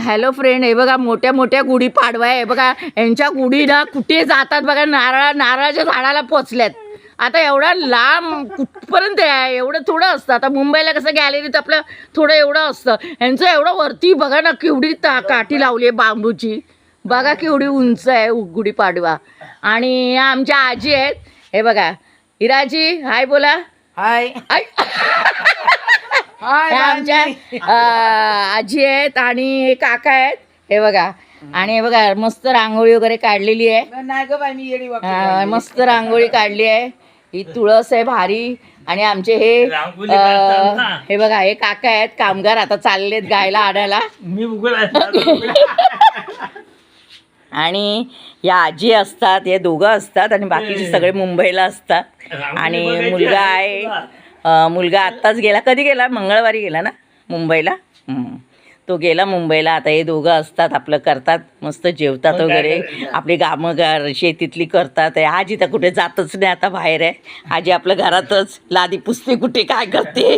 Hello friend, हे बघा मोठ्या मोठ्या गुढी पाडवा आहे. हे बघा यांच्या गुढी ना कुठे जातात बघा, नारळाच्या झाडाला पोचल्यात. आता एवढा लांब कुठपर्यंत आहे, एवढं थोडं असतं. आता मुंबईला कसं गॅलरीत आपलं थोडं एवढं असतं, यांचं एवढं वरती बघा ना केवढी काठी लावली आहे बांबूची. बघा केवढी उंच आहे गुढी पाडवा. आणि या आमच्या आजी आहेत, हे बघा. हिराजी हाय बोला. हाय ह्या आमच्या आजी आहेत आणि काका आहेत, हे बघा. आणि हे बघा मस्त रांगोळी वगैरे काढलेली आहे. नाही ग बाई, मी येडी वाटते. मस्त रांगोळी काढली आहे. ही तुळस आहे भारी. आणि आमचे हे बघा हे काका आहेत कामगार, आता चाललेत गायला आणायला. आणि या आजी असतात, हे दोघं असतात आणि बाकीचे सगळे मुंबईला असतात. आणि मुलगा आहे, मुलगा आत्ताच गेला. कधी गेला? मंगळवारी गेला ना मुंबईला. तो गेला मुंबईला. आता हे दोघं असतात, आपलं करतात, मस्त जेवतात वगैरे, आपली कामं शेतीतली करतात. आजी तर कुठे जातच नाही, आता बाहेर आहे. आजी आपलं घरातच लादी पुसते, कुठे काय करते.